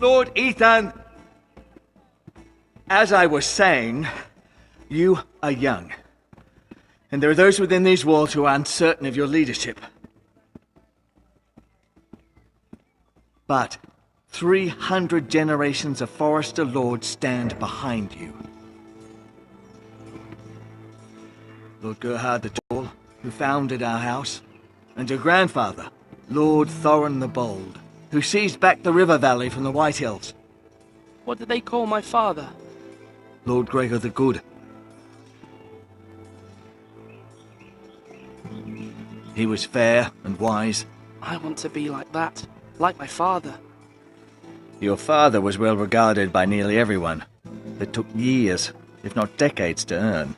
Lord Ethan, as I was saying, you are young. And there are those within these walls who are uncertain of your leadership. But 300 generations of Forester Lords stand behind you. Lord Gerhard the Tall, who founded our house, and your grandfather, Lord Thorin the Bold, who seized back the river valley from the White Hills. What did they call my father? Lord Gregor the Good. He was fair and wise. I want to be like that, like my father. Your father was well regarded by nearly everyone. It took years, if not decades, to earn.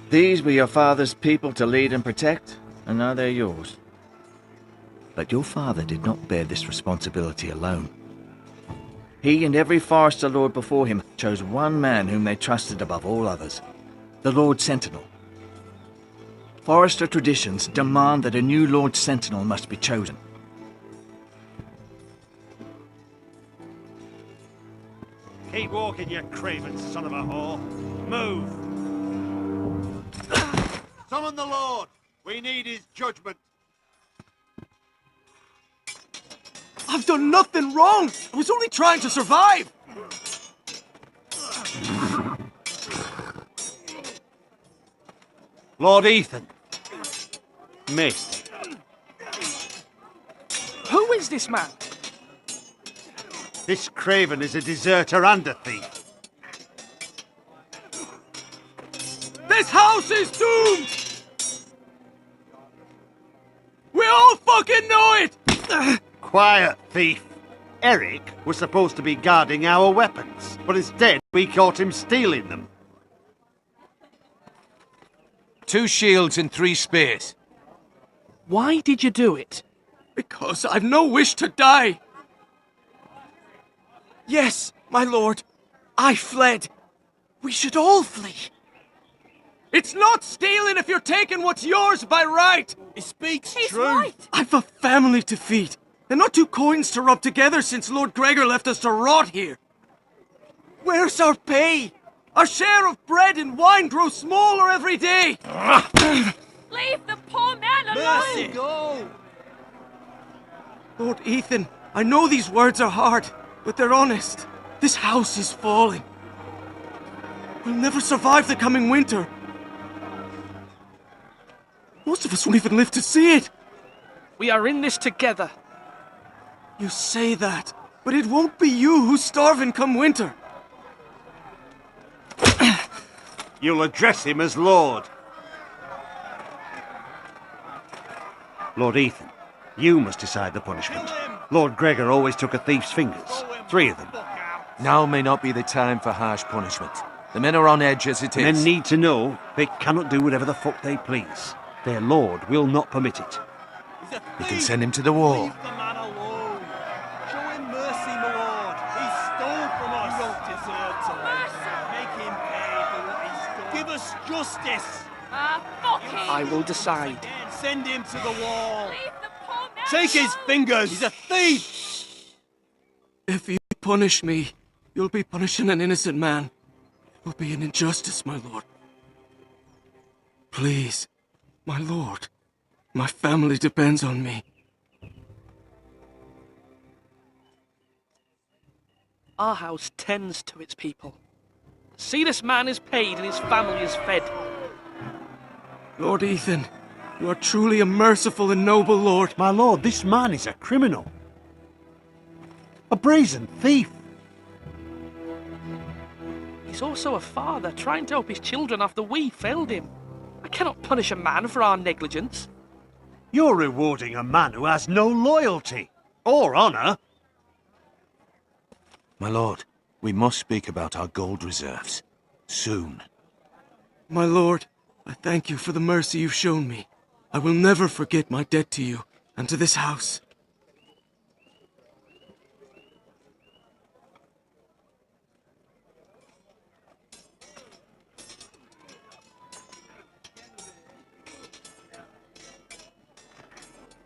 These were your father's people to lead and protect, and now they're yours. But your father did not bear this responsibility alone. He and every Forester Lord before him chose one man whom they trusted above all others, the Lord Sentinel. Forester traditions demand that a new Lord Sentinel must be chosen. Keep walking, you craven son of a whore. Move! Summon the Lord! We need his judgment. I've done nothing wrong! I was only trying to survive! Lord Ethan. Missed. Who is this man? This craven is a deserter and a thief. This house is doomed! We all fucking know it! Quiet, thief. Eric was supposed to be guarding our weapons, but instead we caught him stealing them. 2 shields and 3 spears. Why did you do it? Because I've no wish to die. Yes, my lord. I fled. We should all flee. It's not stealing if you're taking what's yours by right. He speaks He's truth. right. I've a family to feed, and not 2 coins to rub together since Lord Gregor left us to rot here. Where's our pay? Our share of bread and wine grows smaller every day. Leave the poor man alone! Go! Lord Ethan, I know these words are hard, but they're honest. This house is falling. We'll never survive the coming winter. Most of us won't even live to see it. We are in this together. You say that, but it won't be you who's starving come winter. You'll address him as Lord. Lord Ethan, you must decide the punishment. Lord Gregor always took a thief's fingers. 3 of them. Now may not be the time for harsh punishment. The men are on edge as it is. Men need to know they cannot do whatever the fuck they please. Their lord will not permit it. We can send him to the wall. Leave the man alone. Show him mercy, my lord. He stole from us. You don't deserve to live. Make him pay for what he stole. Give us justice. Fuck him! I will decide. Send him to the wall. Leave the poor man Take his alone! fingers. He's a thief. If you punish me, you'll be punishing an innocent man. It will be an injustice, my lord. Please, my lord. My family depends on me. Our house tends to its people. See, this man is paid and his family is fed. Lord Ethan, you are truly a merciful and noble lord. My lord, this man is a criminal. A brazen thief. He's also a father trying to help his children after we failed him. I cannot punish a man for our negligence. You're rewarding a man who has no loyalty or honor. My lord, we must speak about our gold reserves. Soon. My lord, I thank you for the mercy you've shown me. I will never forget my debt to you and to this house.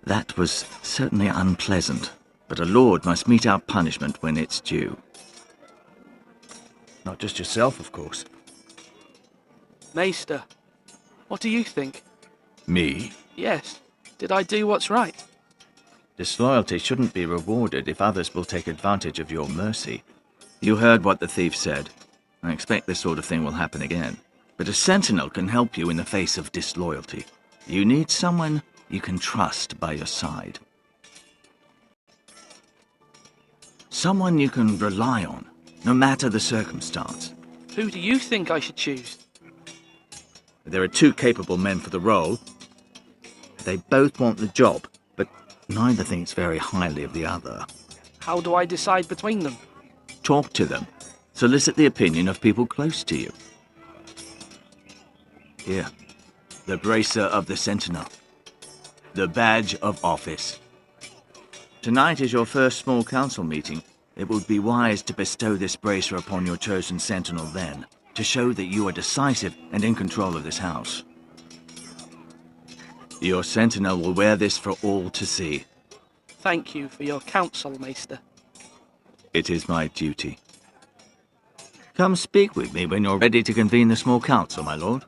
That was certainly unpleasant, but a lord must mete out punishment when it's due. Not just yourself, of course. Maester, what do you think? Me? Yes. Did I do what's right? Disloyalty shouldn't be rewarded if others will take advantage of your mercy. You heard what the thief said. I expect this sort of thing will happen again. But a sentinel can help you in the face of disloyalty. You need someone you can trust by your side. Someone you can rely on, no matter the circumstance. Who do you think I should choose? There are two capable men for the role. They both want the job, but neither thinks very highly of the other. How do I decide between them? Talk to them. Solicit the opinion of people close to you. Here, the bracer of the Sentinel. The badge of office. Tonight is your first small council meeting. It would be wise to bestow this bracer upon your chosen Sentinel then, to show that you are decisive and in control of this house. Your Sentinel will wear this for all to see. Thank you for your counsel, Maester. It is my duty. Come speak with me when you're ready to convene the small council, my lord.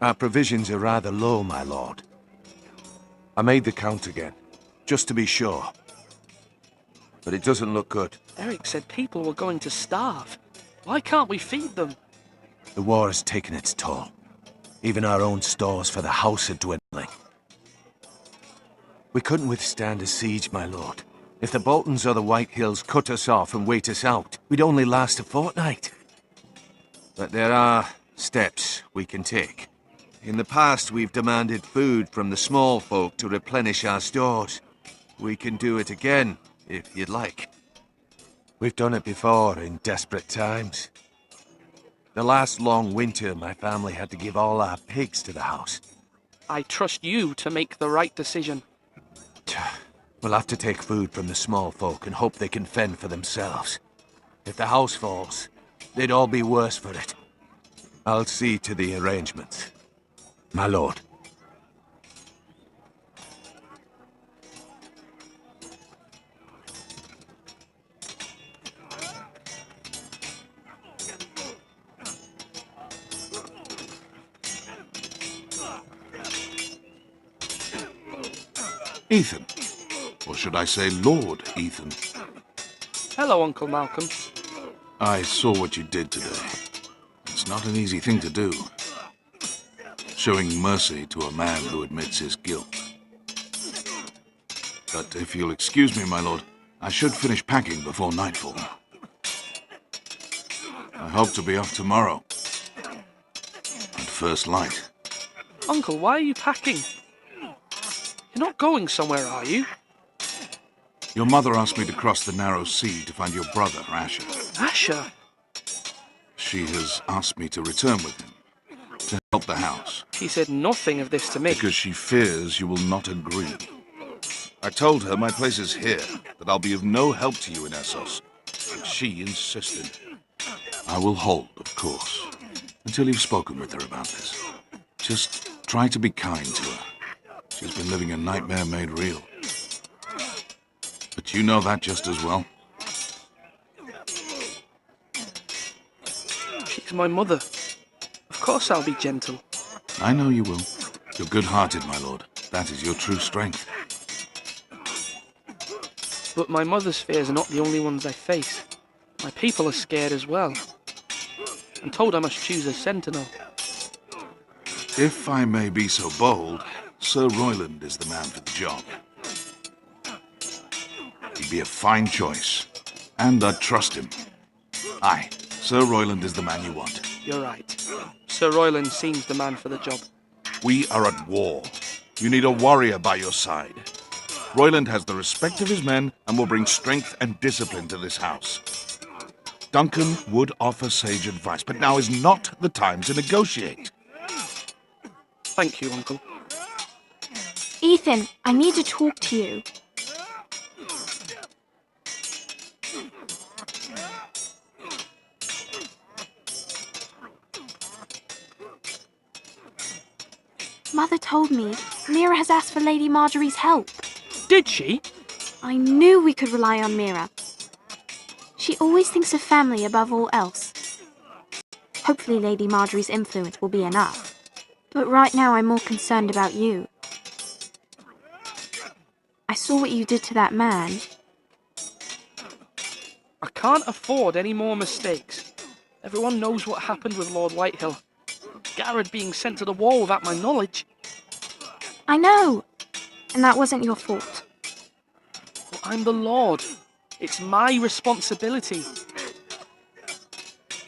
Our provisions are rather low, my lord. I made the count again, just to be sure. But it doesn't look good. Eric said people were going to starve. Why can't we feed them? The war has taken its toll. Even our own stores for the house are dwindling. We couldn't withstand a siege, my lord. If the Boltons or the White Hills cut us off and wait us out, we'd only last a fortnight. But there are steps we can take. In the past, we've demanded food from the small folk to replenish our stores. We can do it again, if you'd like. We've done it before in desperate times. The last long winter, my family had to give all our pigs to the house. I trust you to make the right decision. We'll have to take food from the small folk and hope they can fend for themselves. If the house falls, they'd all be worse for it. I'll see to the arrangements. My lord. Ethan. Or should I say Lord Ethan? Hello, Uncle Malcolm. I saw what you did today. It's not an easy thing to do. Showing mercy to a man who admits his guilt. But if you'll excuse me, my lord, I should finish packing before nightfall. I hope to be off tomorrow. At first light. Uncle, why are you packing? You're not going somewhere, are you? Your mother asked me to cross the narrow sea to find your brother, Asher. Asher? She has asked me to return with him, to help the house. She said nothing of this to me. Because she fears you will not agree. I told her my place is here, that I'll be of no help to you in Essos. But she insisted. I will hold, of course, until you've spoken with her about this. Just try to be kind to her. She's been living a nightmare made real. But you know that just as well. She's my mother. Of course I'll be gentle. I know you will. You're good-hearted, my lord. That is your true strength. But my mother's fears are not the only ones I face. My people are scared as well. I'm told I must choose a sentinel. If I may be so bold, Sir Royland is the man for the job. He'd be a fine choice, and I'd trust him. Aye, Sir Royland is the man you want. You're right. Sir Royland seems the man for the job. We are at war. You need a warrior by your side. Royland has the respect of his men and will bring strength and discipline to this house. Duncan would offer sage advice, but now is not the time to negotiate. Thank you, Uncle. Ethan, I need to talk to you. Mother told me Mira has asked for Lady Marjorie's help. Did she? I knew we could rely on Mira. She always thinks of family above all else. Hopefully Lady Marjorie's influence will be enough. But right now I'm more concerned about you. I saw what you did to that man. I can't afford any more mistakes. Everyone knows what happened with Lord Whitehill. Garrett being sent to the wall without my knowledge. I know. And that wasn't your fault. But I'm the Lord. It's my responsibility.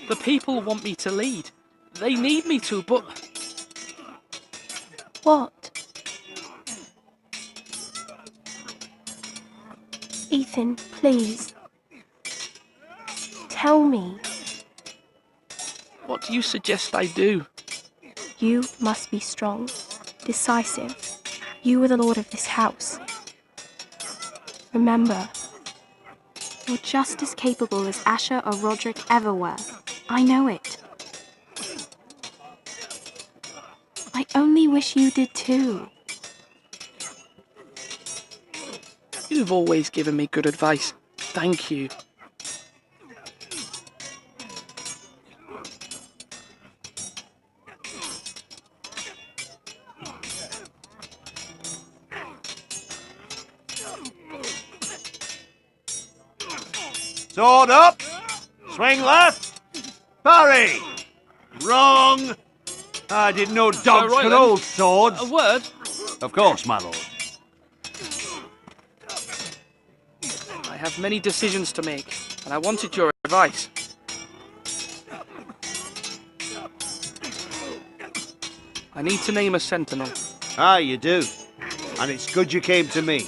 The people want me to lead. They need me to, but... What? Ethan, please. Tell me. What do you suggest I do? You must be strong, decisive. You are the lord of this house. Remember, you're just as capable as Asher or Roderick ever were. I know it. I only wish you did too. You've always given me good advice. Thank you. Sword up! Swing left! Parry! Wrong! I didn't know dogs could hold swords. A word? Of course, my lord. I have many decisions to make, and I wanted your advice. I need to name a sentinel. Ah, you do. And it's good you came to me.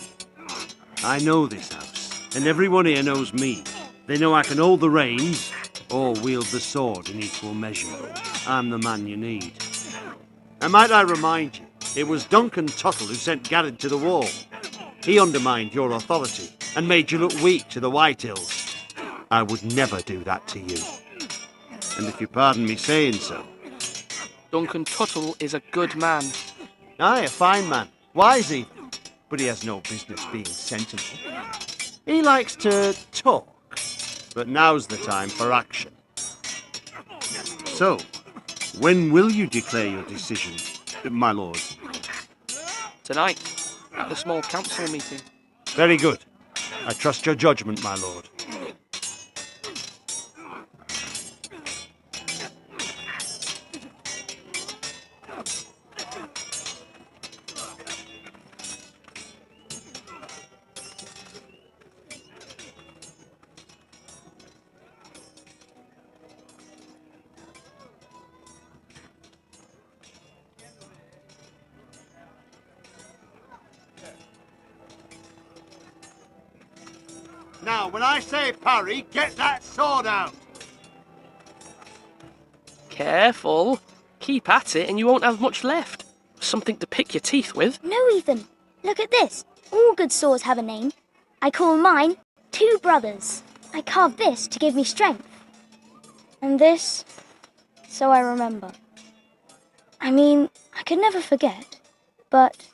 I know this house, and everyone here knows me. They know I can hold the reins or wield the sword in equal measure. I'm the man you need. And might I remind you, it was Duncan Tuttle who sent Garrett to the wall. He undermined your authority and made you look weak to the Whitehills. I would never do that to you. And if you pardon me saying so. Duncan Tuttle is a good man. Aye, a fine man. Wise even. But he has no business being sentinel. He likes to talk. But now's the time for action. So, when will you declare your decision, my lord? Tonight, at the small council meeting. Very good. I trust your judgment, my lord. Now, when I say parry, get that sword out! Careful. Keep at it and you won't have much left. Something to pick your teeth with. No, Ethan. Look at this. All good swords have a name. I call mine Two Brothers. I carved this to give me strength. And this, so I remember. I mean, I could never forget. But,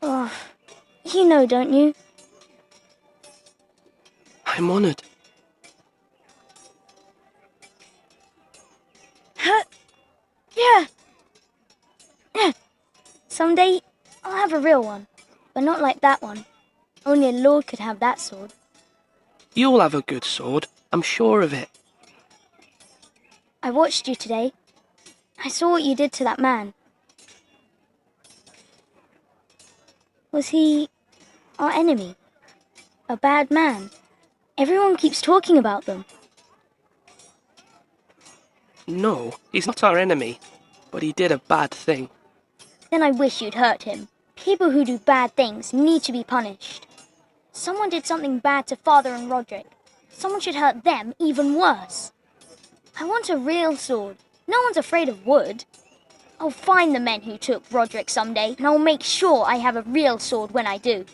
oh, you know, don't you? I'm honoured. Yeah. Someday, I'll have a real one. But not like that one. Only a lord could have that sword. You'll have a good sword, I'm sure of it. I watched you today. I saw what you did to that man. Was he our enemy? A bad man? Everyone keeps talking about them. No, he's not our enemy, but he did a bad thing. Then I wish you'd hurt him. People who do bad things need to be punished. Someone did something bad to Father and Roderick. Someone should hurt them even worse. I want a real sword. No one's afraid of wood. I'll find the men who took Roderick someday, and I'll make sure I have a real sword when I do.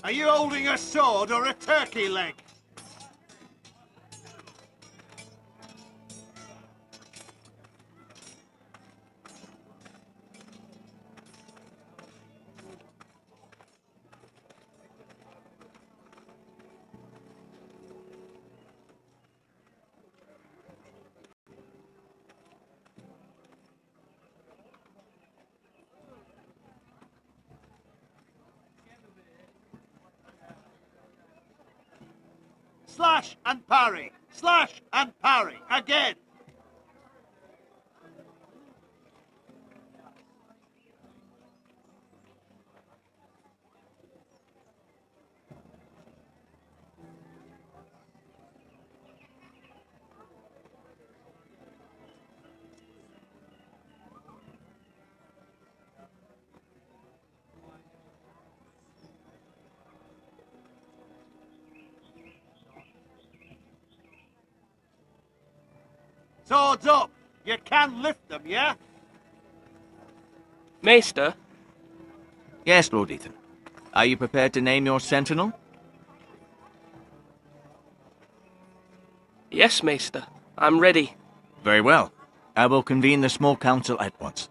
Are you holding a sword or a turkey leg? Slash and parry! Slash and parry! Again! Swords up! You can lift them, yeah? Maester, Yes, Lord Ethan. Are you prepared to name your sentinel? yes, Maester, I'm ready. Very well. I will convene the small council at once.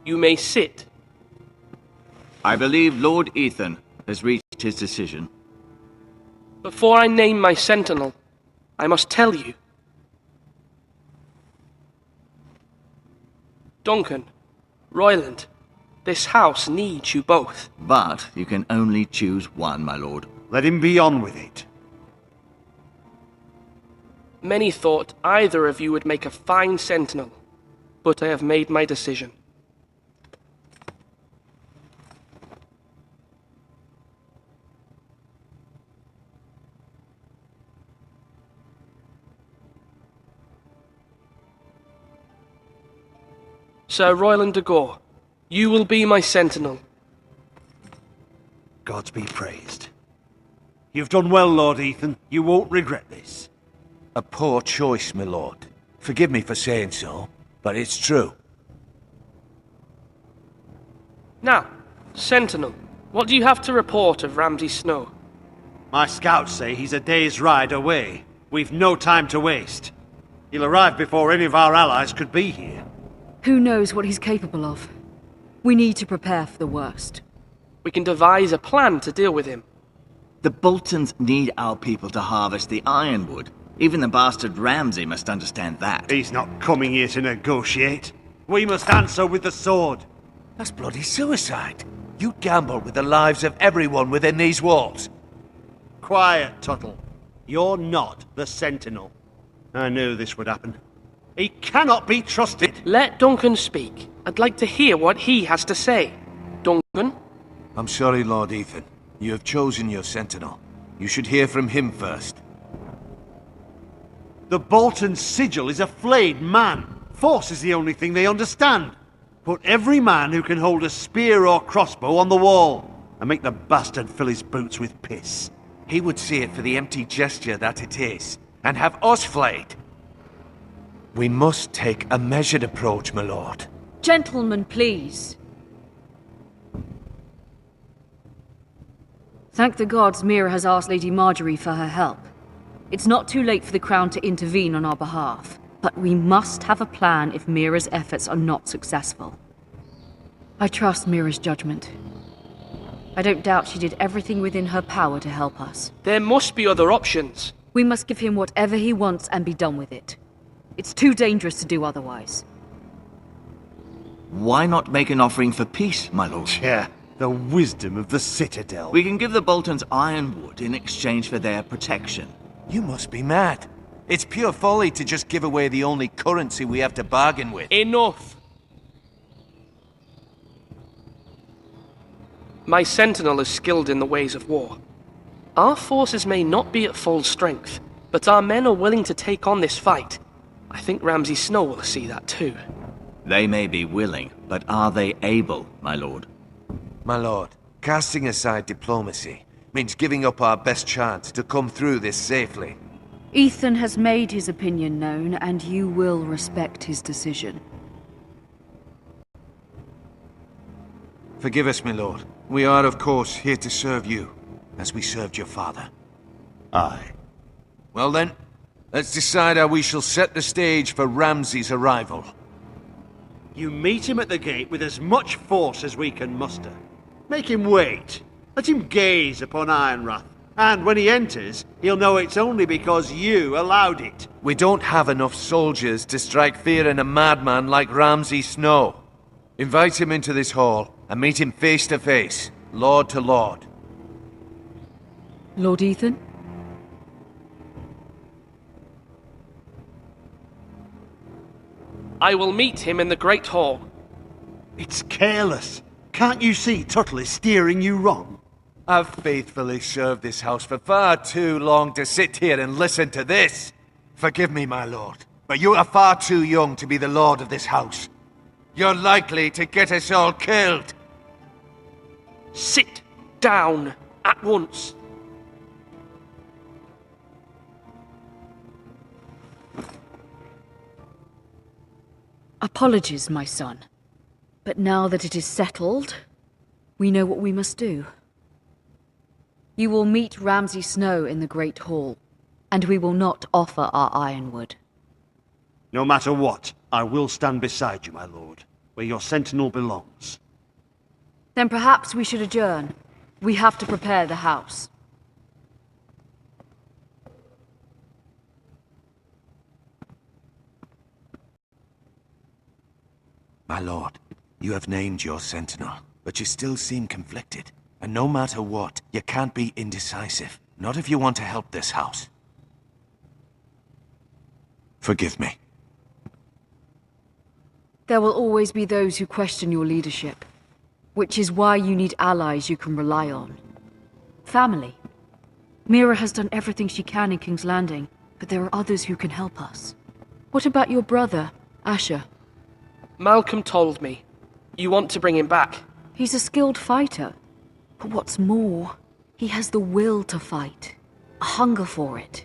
You may sit. I believe Lord Ethan has reached his decision. Before I name my sentinel, I must tell you. Duncan, Royland, this house needs you both. But you can only choose one, my lord. Let him be on with it. Many thought either of you would make a fine sentinel, but I have made my decision. Sir Royland de Gore, you will be my sentinel. Gods be praised. You've done well, Lord Ethan. You won't regret this. A poor choice, my lord. Forgive me for saying so, but it's true. Now, sentinel, what do you have to report of Ramsay Snow? My scouts say he's a day's ride away. We've no time to waste. He'll arrive before any of our allies could be here. Who knows what he's capable of? We need to prepare for the worst. We can devise a plan to deal with him. The Boltons need our people to harvest the ironwood. Even the bastard Ramsay must understand that. He's not coming here to negotiate. We must answer with the sword. That's bloody suicide. You gamble with the lives of everyone within these walls. Quiet, Tuttle. You're not the Sentinel. I knew this would happen. He cannot be trusted. Let Duncan speak. I'd like to hear what he has to say. Duncan? I'm sorry, Lord Ethan. You have chosen your sentinel. You should hear from him first. The Bolton sigil is a flayed man. Force is the only thing they understand. Put every man who can hold a spear or crossbow on the wall, and make the bastard fill his boots with piss. he would see it for the empty gesture that it is, and have us flayed. We must take a measured approach, my lord. Gentlemen, please. Thank the gods Mira has asked Lady Marjorie for her help. It's not too late for the Crown to intervene on our behalf, but we must have a plan if Mira's efforts are not successful. I trust Mira's judgment. I don't doubt she did everything within her power to help us. There must be other options. We must give him whatever he wants and be done with it. It's too dangerous to do otherwise. Why not make an offering for peace, my lord? Yeah, the wisdom of the Citadel. We can give the Boltons ironwood in exchange for their protection. You must be mad. It's pure folly to just give away the only currency we have to bargain with. Enough! My sentinel is skilled in the ways of war. Our forces may not be at full strength, but our men are willing to take on this fight. I think Ramsay Snow will see that too. They may be willing, but are they able, my lord? My lord, casting aside diplomacy means giving up our best chance to come through this safely. Ethan has made his opinion known, and you will respect his decision. Forgive us, my lord. We are, of course, here to serve you, as we served your father. Aye. Well then, let's decide how we shall set the stage for Ramsay's arrival. You meet him at the gate with as much force as we can muster. Make him wait. Let him gaze upon Ironrath. And when he enters, he'll know it's only because you allowed it. We don't have enough soldiers to strike fear in a madman like Ramsay Snow. Invite him into this hall and meet him face to face, lord to lord. Lord Ethan? I will meet him in the Great Hall. It's careless. Can't you see Tuttle is steering you wrong? I've faithfully served this house for far too long to sit here and listen to this. Forgive me, my lord, but you are far too young to be the lord of this house. You're likely to get us all killed. Sit down at once. Apologies, my son. But now that it is settled, we know what we must do. You will meet Ramsay Snow in the Great Hall, and we will not offer our ironwood. No matter what, I will stand beside you, my lord, where your sentinel belongs. Then perhaps we should adjourn. We have to prepare the house. My lord, you have named your sentinel, but you still seem conflicted. And no matter what, you can't be indecisive. Not if you want to help this house. Forgive me. There will always be those who question your leadership, which is why you need allies you can rely on. Family. Mira has done everything she can in King's Landing, but there are others who can help us. What about your brother, Asher? Malcolm told me. You want to bring him back? He's a skilled fighter. But what's more, he has the will to fight. A hunger for it.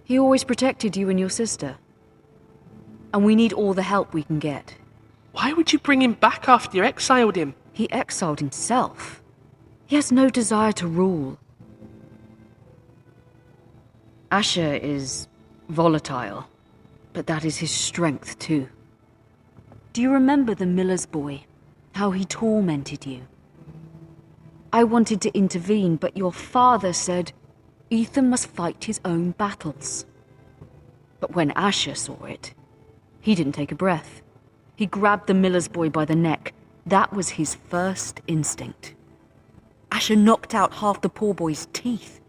He always protected you and your sister. And we need all the help we can get. Why would you bring him back after you exiled him? He exiled himself. He has no desire to rule. Asher is volatile, but that is his strength too. Do you remember the miller's boy? How he tormented you? I wanted to intervene, but your father said Ethan must fight his own battles. But when Asher saw it, he didn't take a breath. He grabbed the miller's boy by the neck. That was his first instinct. Asher knocked out half the poor boy's teeth.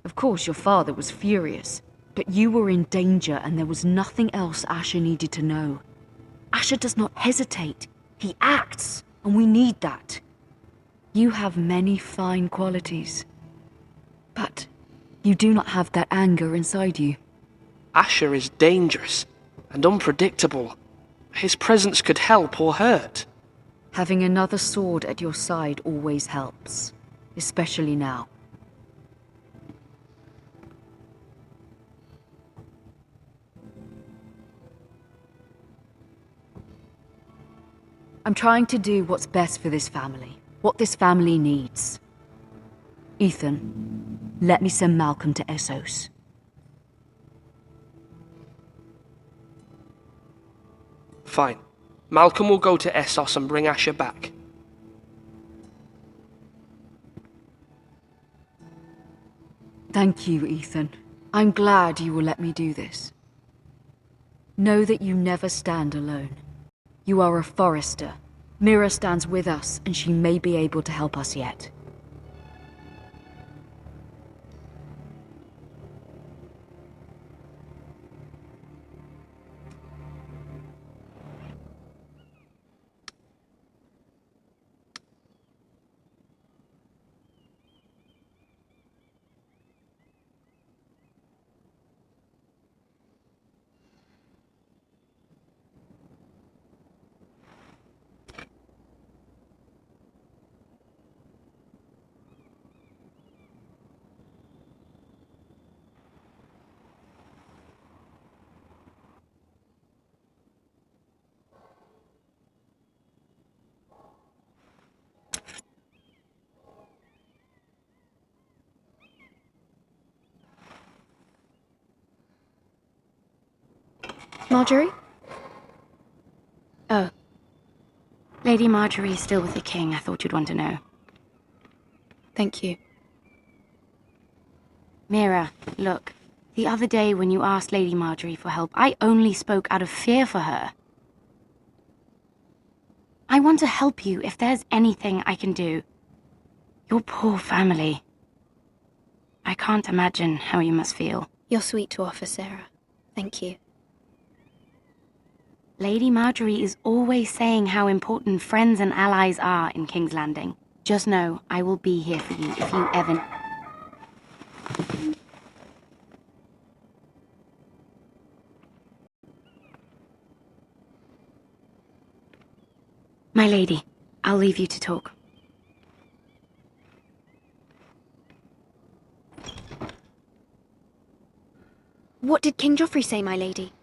Of course, your father was furious, but you were in danger and there was nothing else Asher needed to know. Asher does not hesitate. He acts, and we need that. You have many fine qualities, but you do not have that anger inside you. Asher is dangerous and unpredictable. His presence could help or hurt. Having another sword at your side always helps. especially now. I'm trying to do what's best for this family, what this family needs. Ethan, let me send Malcolm to Essos. Fine. Malcolm will go to Essos and bring Asher back. Thank you, Ethan. I'm glad you will let me do this. Know that you never stand alone. You are a Forrester. Mira stands with us, and she may be able to help us yet. Marjorie? Oh. Lady Marjorie is still with the king. I thought you'd want to know. Thank you. Mira, look. The other day when you asked Lady Marjorie for help, I only spoke out of fear for her. I want to help you if there's anything I can do. Your poor family. I can't imagine how you must feel. You're sweet to offer, Sarah. Thank you. Lady Marjorie is always saying how important friends and allies are in King's Landing. Just know, I will be here for you if you ever... My lady, I'll leave you to talk. What did King Joffrey say, my lady?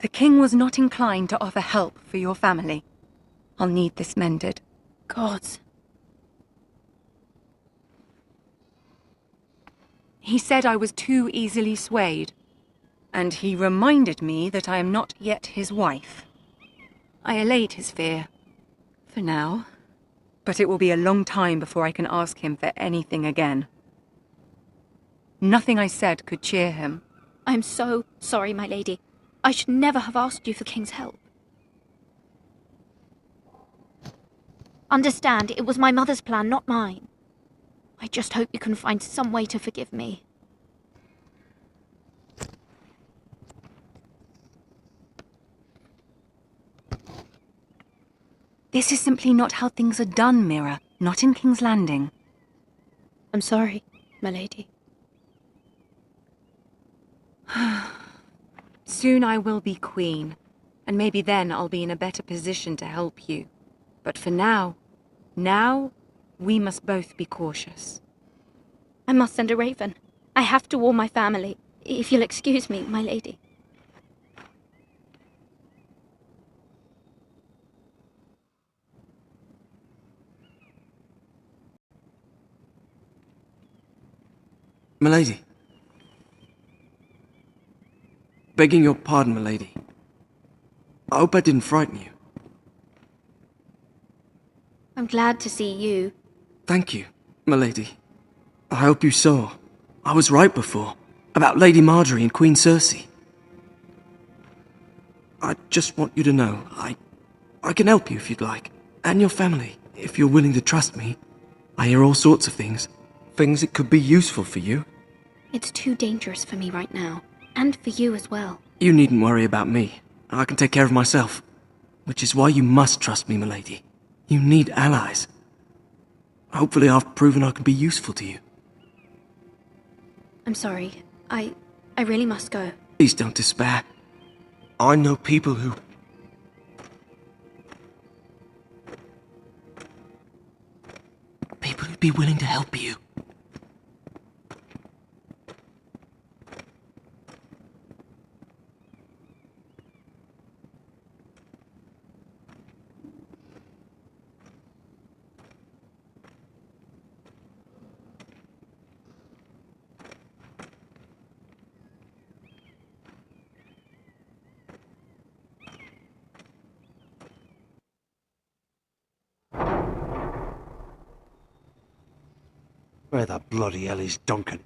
The king was not inclined to offer help for your family. I'll need this mended. Gods. He said I was too easily swayed. And he reminded me that I am not yet his wife. I allayed his fear. For now. But it will be a long time before I can ask him for anything again. Nothing I said could cheer him. I'm so sorry, my lady. I should never have asked you for King's help. Understand, it was my mother's plan, not mine. I just hope you can find some way to forgive me. This is simply not how things are done, Mira. Not in King's Landing. I'm sorry, my lady. Soon I will be queen, and maybe then I'll be in a better position to help you. But for now, we must both be cautious. I must send a raven. I have to warn my family. If you'll excuse me, my lady. Milady. Begging your pardon, milady. I hope I didn't frighten you. I'm glad to see you. Thank you, milady. I hope you saw. I was right before. About Lady Marjorie and Queen Cersei. I just want you to know, I can help you if you'd like. And your family, if you're willing to trust me. I hear all sorts of things. Things that could be useful for you. It's too dangerous for me right now. And for you as well. You needn't worry about me. I can take care of myself. Which is why you must trust me, milady. You need allies. Hopefully I've proven I can be useful to you. I'm sorry. I really must go. Please don't despair. I know people who... I'd be willing to help you. Where the bloody hell is Duncan?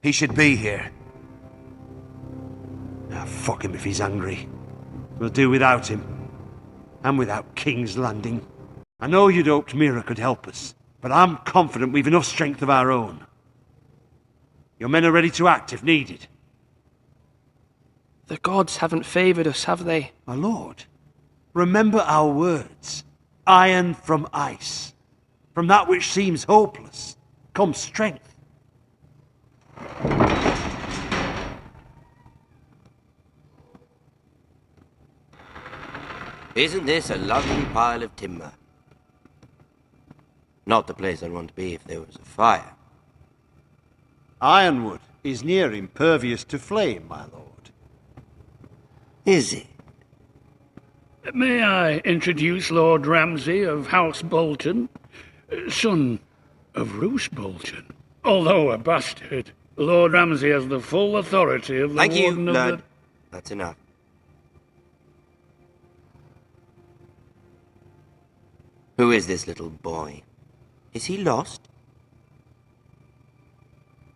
He should be here. Ah, fuck him if he's angry. We'll do without him. And without King's Landing. I know you'd hoped Mira could help us, but I'm confident we've enough strength of our own. Your men are ready to act if needed. The gods haven't favoured us, have they? My lord, remember our words. Iron from ice. From that which seems hopeless comes strength. Isn't this a lovely pile of timber? Not the place I'd want to be if there was a fire. Ironwood is near impervious to flame, my lord. Is it? May I introduce Lord Ramsay of House Bolton, son of Roose Bolton. Although a bastard, Lord Ramsay has the full authority of the Warden of the... That's enough. Who is this little boy? Is he lost?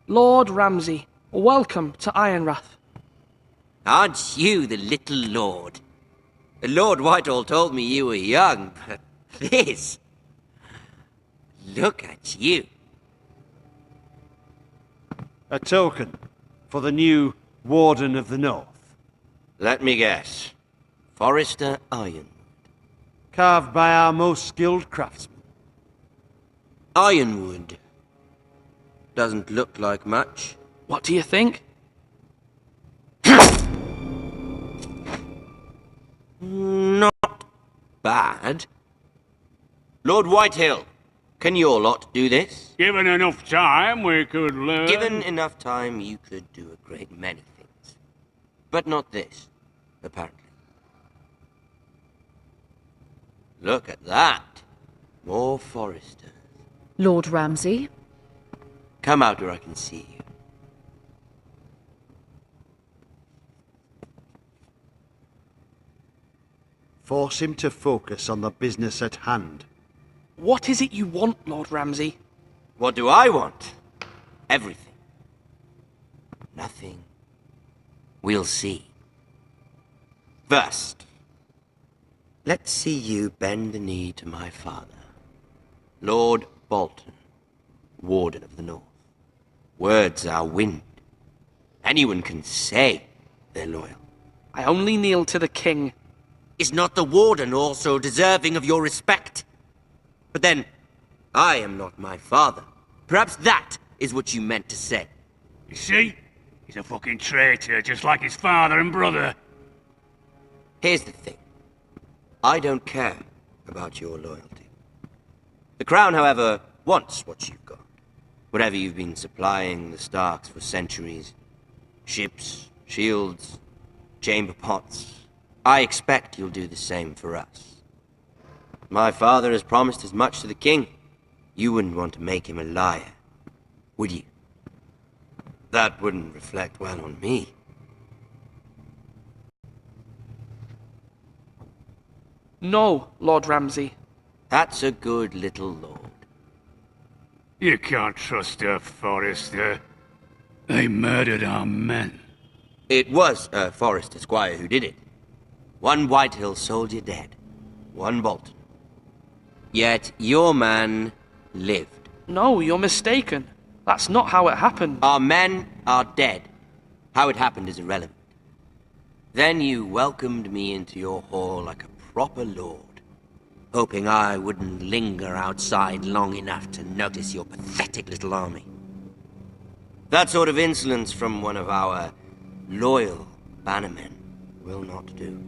Lord Ramsay, welcome to Ironrath. Aren't you the little lord? Lord Whitehall told me you were young, but this... Look at you. A token for the new Warden of the North. Let me guess. Forrester Ironwood. Carved by our most skilled craftsmen. Ironwood. Doesn't look like much. What do you think? Not bad. Lord Whitehill, can your lot do this? Given enough time, we could learn... Given enough time, you could do a great many things. But not this, apparently. Look at that. More Forresters. Lord Ramsay? Come out where I can see you. Force him to focus on the business at hand. What is it you want, Lord Ramsay? What do I want? Everything. Nothing. We'll see. First, let's see you bend the knee to my father, Lord Bolton, Warden of the North. Words are wind. Anyone can say they're loyal. I only kneel to the king. Is not the Warden also deserving of your respect? But then, I am not my father. Perhaps that is what you meant to say. You see? He's a fucking traitor, just like his father and brother. Here's the thing. I don't care about your loyalty. The Crown, however, wants what you've got. Whatever you've been supplying the Starks for centuries. Ships, shields, chamber pots. I expect you'll do the same for us. My father has promised as much to the king. You wouldn't want to make him a liar, would you? That wouldn't reflect well on me. No, Lord Ramsay. That's a good little lord. You can't trust her, Forrester. They murdered our men. It was a Forrester squire who did it. One Whitehill soldier dead. One Bolton. Yet your man lived. No, you're mistaken. That's not how it happened. Our men are dead. How it happened is irrelevant. Then you welcomed me into your hall like a proper lord, hoping I wouldn't linger outside long enough to notice your pathetic little army. That sort of insolence from one of our loyal bannermen will not do.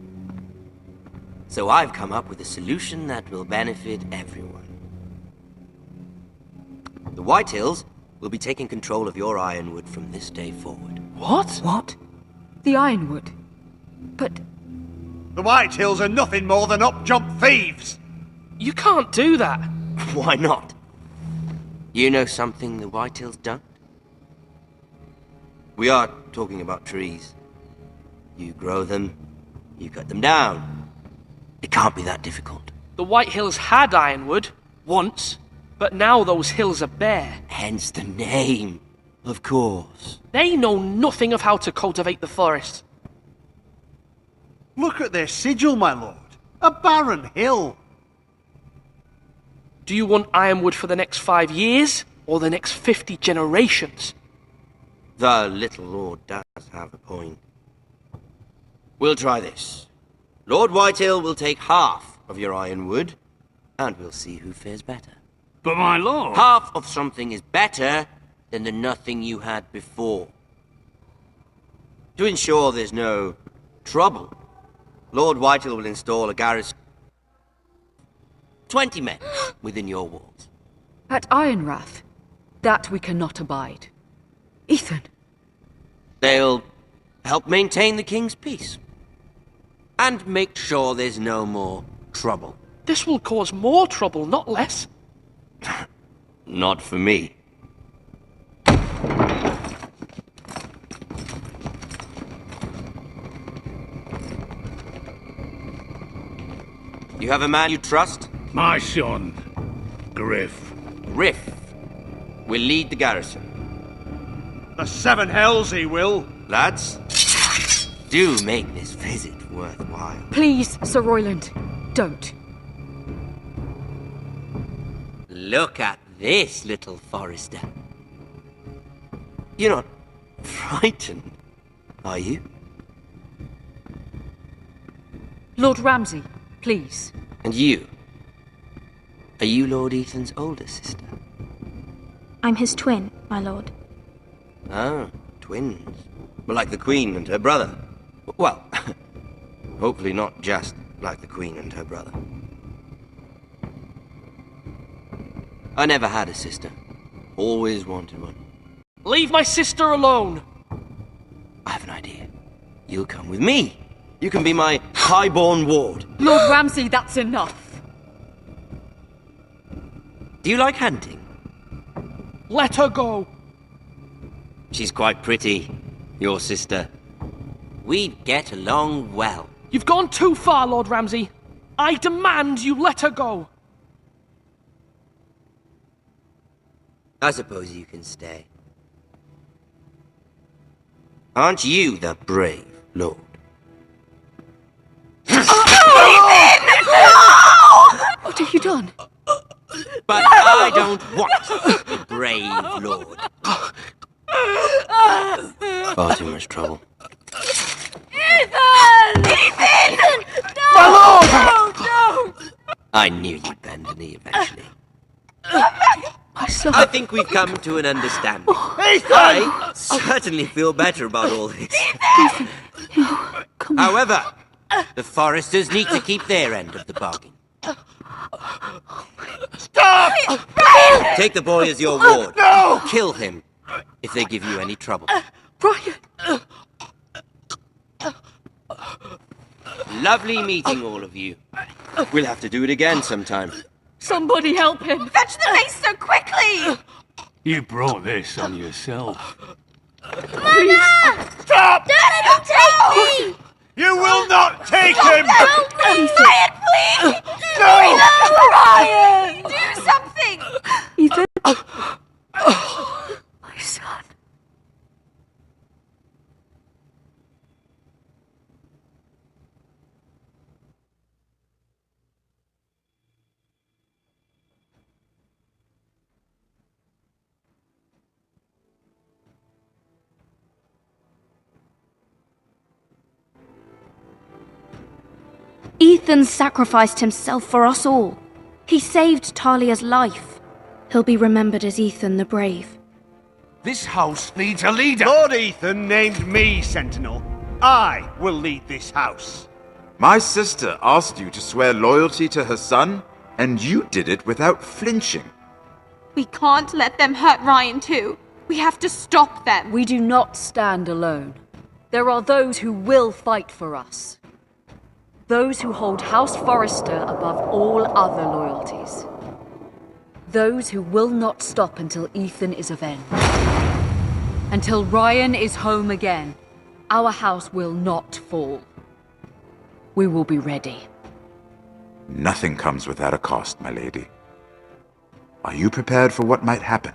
So I've come up with a solution that will benefit everyone. The Whitehills will be taking control of your Ironwood from this day forward. What? What? The Ironwood? But... The Whitehills are nothing more than up-jump thieves! You can't do that. Why not? You know something the Whitehills don't? We are talking about trees. You grow them, you cut them down. It can't be that difficult. The Whitehills had Ironwood, once, but now those hills are bare. Hence the name, of course. They know nothing of how to cultivate the forest. Look at their sigil, my lord. A barren hill. Do you want Ironwood for the next 5 years, or the next 50 generations? The little lord does have a point. We'll try this. Lord Whitehill will take half of your Ironwood, and we'll see who fares better. But my lord... Half of something is better than the nothing you had before. To ensure there's no trouble, Lord Whitehill will install a garrison 20 men within your walls. At Ironrath? That we cannot abide. Ethan! They'll help maintain the king's peace. And make sure there's no more trouble. This will cause more trouble, not less. Not for me. You have a man you trust? My son, Griff. Griff will lead the garrison. The seven hells he will. Lads, do make this visit worthwhile. Please, Sir Royland, don't. Look at this, little Forester. You're not frightened, are you? Lord Ramsay, please. And you? Are you Lord Ethan's older sister? I'm his twin, my lord. Ah, twins. Well, like the Queen and her brother. Well, hopefully not just like the Queen and her brother. I never had a sister. Always wanted one. Leave my sister alone! I have an idea. You'll come with me. You can be my highborn ward. Lord Ramsay, that's enough. Do you like hunting? Let her go! She's quite pretty, your sister. We'd get along well. You've gone too far, Lord Ramsay. I demand you let her go. I suppose you can stay. Aren't you the brave lord? What have you done? But I don't want the brave lord. Far too much trouble. Ethan! Ethan! No! My lord! No! I knew you'd bend the knee eventually. My son. I think we've come to an understanding. I certainly feel better about all this. Come on. However, the Foresters need to keep their end of the bargain. Stop! Take the boy as your ward. No! Kill him if they give you any trouble. Brian! Lovely meeting all of you. We'll have to do it again sometime. Somebody help him! Fetch the mace so quickly! You brought this on yourself. Please! Stop! Don't let him take me! You will not take him! Help me! Ryan, please! No! Ryan! Do something! Ethan? My son. Ethan sacrificed himself for us all. He saved Talia's life. He'll be remembered as Ethan the Brave. This house needs a leader. Lord Ethan named me Sentinel. I will lead this house. My sister asked you to swear loyalty to her son, and you did it without flinching. We can't let them hurt Ryan too. We have to stop them. We do not stand alone. There are those who will fight for us. Those who hold House Forrester above all other loyalties. Those who will not stop until Ethan is avenged. Until Ryan is home again, our house will not fall. We will be ready. Nothing comes without a cost, my lady. Are you prepared for what might happen?